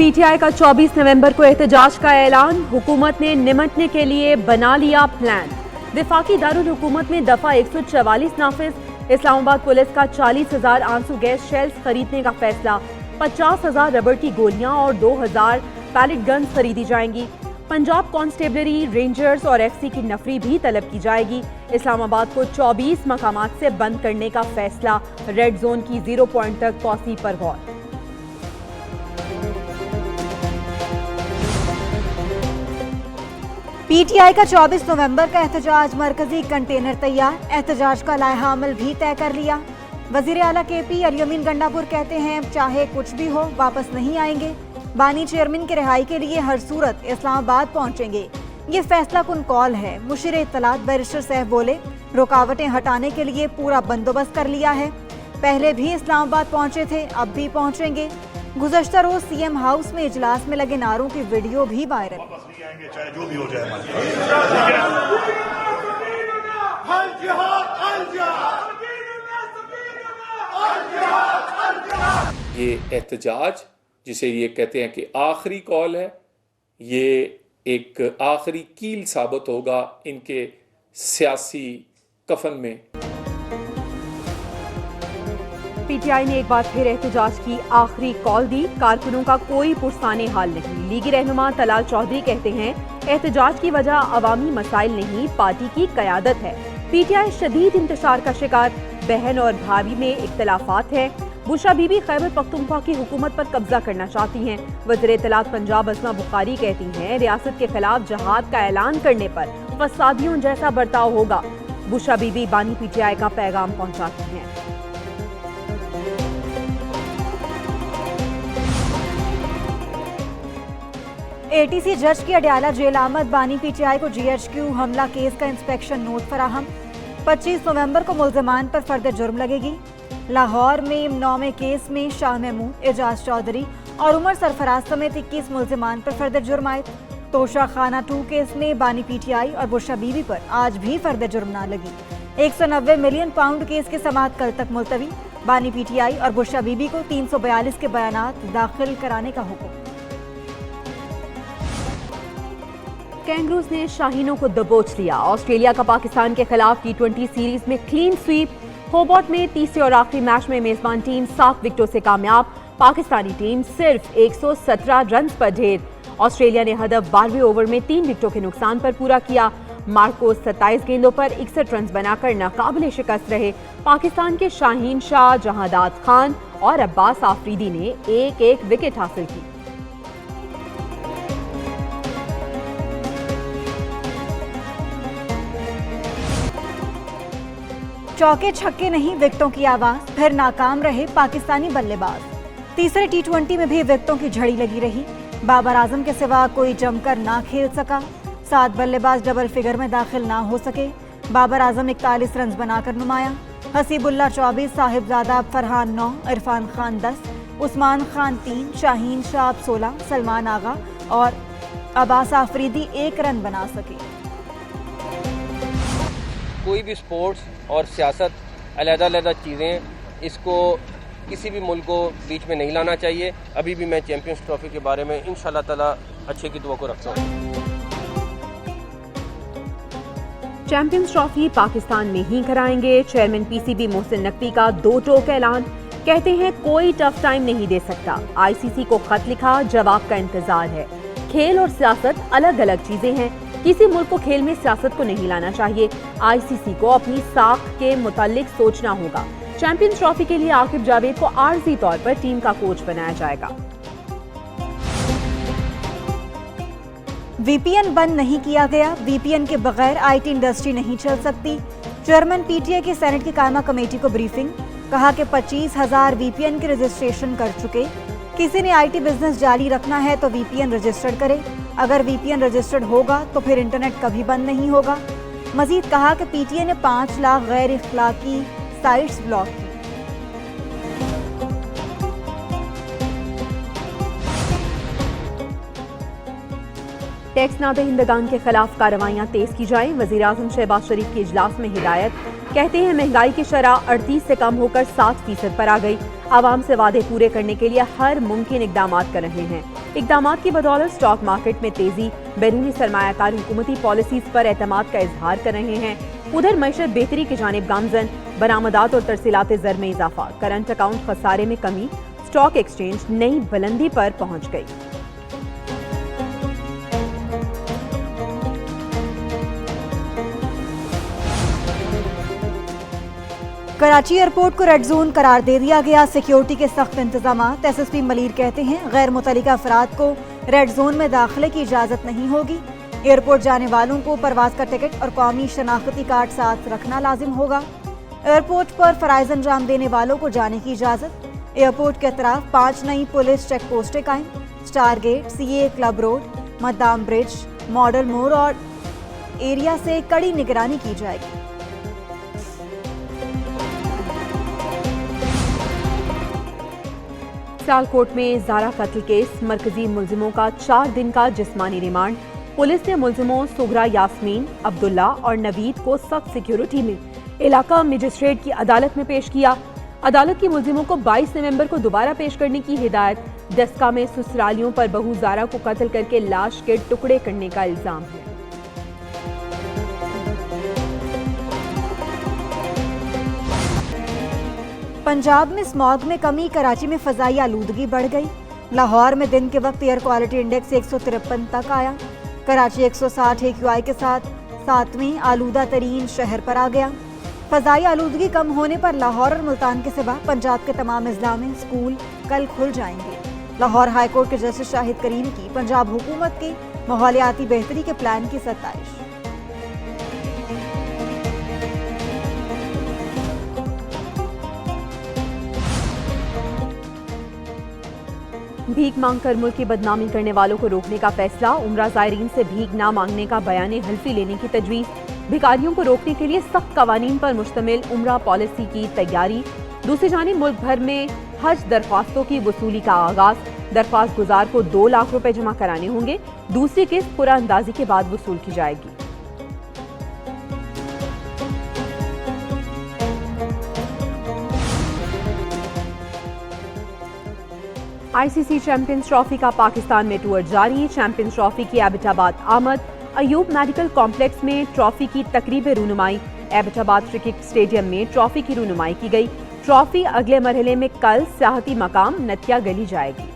PTI का 24 नवंबर को एहतजाज का ऐलान। हुकूमत ने निमटने के लिए बना लिया प्लान। विफाकी दारुल हुकूमत में दफा 144 नाफिज। इस्लामाबाद पुलिस का 40,000 आंसू गैस शेल्स खरीदने का फैसला। 50,000 रबड़ की गोलियां और 2,000 पैलेट गन्स खरीदी जाएंगी। पंजाब कांस्टेबलरी, रेंजर्स और एफसी की नफरी भी तलब की जाएगी। इस्लामाबाद को 24 मकामात से बंद करने का फैसला। रेड जोन की 0 पॉइंट तक तौसी पर गौर। पीटीआई का 24 नवंबर का एहतजाज, मरकजी कंटेनर तैयार। एहतजाज का लायहा अमल भी तय कर लिया। वजीर आला केपी अल-यमीन गंडापुर कहते हैं चाहे कुछ भी हो वापस नहीं आएंगे। बानी चेयरमैन की रिहाई के लिए हर सूरत इस्लामाबाद पहुंचेंगे। ये फैसला कुन कॉल है। मुशीर इत्तलात बैरिस्टर साहब बोले रुकावटें हटाने के लिए पूरा बंदोबस्त कर लिया है। पहले भी इस्लामाबाद पहुंचे थे, अब भी पहुंचेंगे। गुज़श्ता रोज सीएम हाउस में इजलास में लगे नारों की वीडियो भी वायरल। चाहे जो भी हो जाए ये एहतजाज जिसे ये कहते हैं कि आखिरी कॉल है, ये एक आखिरी कील साबित होगा इनके सियासी कफन में। पीटीआई ने एक बार फिर एहतजाज की आखिरी कॉल दी। कारकुनों का कोई पुरसाने हाल नहीं। लीगी रहनुमा तलाल चौधरी कहते हैं एहतजाज की वजह अवामी मसाइल नहीं, पार्टी की क़यादत है। पीटीआई शदीद इंतशार का शिकार। बहन और भाभी में इख्तलाफात है। बुशरा बीबी खैबर पख्तूनख्वा की हुकूमत पर कब्जा करना चाहती हैं। वज़ीर इत्तलात पंजाब अस्मा बुखारी कहती हैं रियासत के खिलाफ जहाद का ऐलान करने पर फसादियों जैसा बर्ताव होगा। बुशरा बीबी बानी पीटीआई का पैगाम पहुंचाती हैं। एटीसी जज की अडयाला जेल आमद। बानी पीटीआई को जीएचक्यू हमला केस का इंस्पेक्शन नोट फराहम। 25 नवंबर को मुल्जिमान पर फर्द जुर्म लगेगी। लाहौर में नौमे केस में शाह महमूद, एजाज चौधरी और उमर सरफराज समेत 21 मुल्जिमान पर फर्द जुर्म आए। तोशा खाना 2 केस में बानी पीटीआई और बुशरा बीबी पर आज भी फर्द जुर्म ना लगी। 190 मिलियन पाउंड केस की समाअत कल तक मुलतवी। बानी पीटीआई और बुशरा बीबी को 342 के बयानात दाखिल कराने का हुक्म। कैंगरूज ने शाहीनों को दबोच लिया। ऑस्ट्रेलिया का पाकिस्तान के खिलाफ T20 सीरीज में क्लीन स्वीप। होबार्ट में तीसरे और आखिरी मैच में मेजबान टीम 7 विकेटों से कामयाब। पाकिस्तानी टीम सिर्फ 117 रन पर ढेर। ऑस्ट्रेलिया ने हदफ 12वें ओवर में 3 विकेटों के नुकसान पर पूरा किया। मार्कोस 27 गेंदों पर 61 रन बनाकर नाकाबिले शिकस्त रहे। पाकिस्तान के शाहीन शाह, जहादात खान और अब्बास आफरीदी ने एक एक विकेट हासिल की। चौके छक्के नहीं, विकेटों की आवाज। फिर नाकाम रहे पाकिस्तानी बल्लेबाज। तीसरे T20 में भी विकेटों की झड़ी लगी रही। बाबर आजम के सिवा कोई जमकर ना खेल सका। 7 बल्लेबाज डबल फिगर में दाखिल ना हो सके। बाबर आजम 41 रन बनाकर नुमाया। हसीबुल्ला 24, साहिबजादा फरहान 9, इरफान खान 10, उस्मान खान 3, शाहीन शाह 16, सलमान आगा और अब्बास आफरीदी 1 रन बना सके। कोई भी स्पोर्ट्स और सियासत अलग-अलग चीज़ें, इसको किसी भी मुल्क को बीच में नहीं लाना चाहिए। अभी भी मैं चैंपियंस ट्रॉफी के बारे में इंशाल्लाह ताला अच्छे की दुआ को रखता हूँ। चैंपियंस ट्रॉफी पाकिस्तान में ही कराएंगे। चेयरमैन पीसीबी मोहसिन नकवी का 2 टोक ऐलान। कहते हैं कोई टफ टाइम नहीं दे सकता। आईसीसी को खत लिखा, जवाब का इंतजार है। खेल और सियासत अलग अलग चीजें हैं। किसी मुल्क को खेल में सियासत को नहीं लाना चाहिए। आईसीसी को अपनी साख के मुतालिक सोचना होगा। चैंपियंस ट्रॉफी के लिए आकिब जावेद को आर्जी तौर पर टीम का कोच बनाया जाएगा। वीपीएन बंद नहीं किया गया। वीपीएन के बगैर आईटी इंडस्ट्री नहीं चल सकती। चेयरमैन पीटीआई की सेनेट की कायमा कमेटी को ब्रीफिंग। कहा कि 25,000 वीपीएन के रजिस्ट्रेशन कर चुके। किसी ने आईटी बिजनेस जारी रखना है तो वीपीएन रजिस्टर्ड करे। अगर वीपीएन रजिस्टर्ड होगा तो फिर इंटरनेट कभी बंद नहीं होगा। मजीद कहा कि पीटीआई ने 5 लाख गैर इख्लाकी साइट्स ब्लॉक की। टैक्स नादहिंदगान के खिलाफ कार्रवाइयां तेज की जाएं। वजीर आजम शहबाज शरीफ के इजलास में हिदायत। कहते हैं महंगाई की शरह 38 से कम होकर 7% पर आ गई। आवाम से वादे पूरे करने के लिए हर मुमकिन इकदाम कर रहे हैं। इकदाम की बदौलत स्टॉक मार्केट में तेजी, बैरूनी सरमायाकार हुकूमती पॉलिसीज पर एतमाद का इजहार कर रहे हैं। उधर मईशत बेहतरी की जानिब गामजन, बरामदात और तरसीलात ज़र में इजाफा, करंट अकाउंट खसारे में कमी, स्टॉक एक्सचेंज नई बुलंदी पर पहुंच गई। कराची एयरपोर्ट को रेड जोन करार दे दिया गया। सिक्योरिटी के सख्त इंतजामात। एसएसपी मलीर कहते हैं गैर मुतल्लिका अफराद को रेड जोन में दाखिले की इजाजत नहीं होगी। एयरपोर्ट जाने वालों को परवाज का टिकट और कौमी शनाख्ती कार्ड साथ रखना लाजिम होगा। एयरपोर्ट पर फराइज अंजाम देने वालों को जाने की इजाजत। एयरपोर्ट के अतराफ 5 नई पुलिस चेक पोस्टें कायम। Star gate, CA club road, मद्दाम ब्रिज, मॉडल मोड़ और एरिया से कड़ी निगरानी की जाएगी। सियालकोट में ज़ारा कत्ल केस, मरकजी मुलजिमों का 4 दिन का जिस्मानी रिमांड। पुलिस ने मुलजिमों सुगरा यास्मीन, अब्दुल्ला और नवीद को सख्त सिक्योरिटी में इलाका मजिस्ट्रेट की अदालत में पेश किया। अदालत की मुलजिमों को 22 नवंबर को दोबारा पेश करने की हिदायत। दस्का में ससुरालियों पर बहू ज़ारा को कत्ल करके लाश के टुकड़े करने का इल्जाम है। पंजाब में स्मॉग में कमी, कराची में फजाई आलूदगी बढ़ गई। लाहौर में दिन के वक्त एयर क्वालिटी इंडेक्स 153 तक आया। कराची 160 AQI के साथ 7वें आलूदा तरीन शहर पर आ गया। फजाई आलूदगी कम होने पर लाहौर और मुल्तान के सिवा पंजाब के तमाम अजला में स्कूल कल खुल जाएंगे। लाहौर हाईकोर्ट के जस्टिस शाहिद करीम की पंजाब हुकूमत के माहौलियाती बेहतरी के प्लान की सत्ताइश। भीख मांगकर मुल्क की बदनामी करने वालों को रोकने का फैसला। उम्रा ज़ायरीन से भीख ना मांगने का बयान हल्फी लेने की तजवीज़। भिखारियों को रोकने के लिए सख्त कवानीन पर मुश्तमिल उम्रा पॉलिसी की तैयारी। दूसरी जानिब मुल्क भर में हज दरख्वास्तों की वसूली का आगाज। दरख्वास्त गुजार को 2 लाख रुपए जमा कराने होंगे। दूसरी किस्त पूरा अंदाजी के बाद वसूल की जाएगी। आईसीसी चैंपियंस ट्रॉफी का पाकिस्तान में टूर जारी। चैंपियंस ट्रॉफी की एबटाबाद आमद। अयूब मेडिकल कॉम्प्लेक्स में ट्रॉफी की तकरीब रूनुमाई। एबटाबाद क्रिकेट स्टेडियम में ट्रॉफी की रूनुमाई की गई। ट्रॉफी अगले मरहले में कल सियाहती मकाम नतिया गली जाएगी।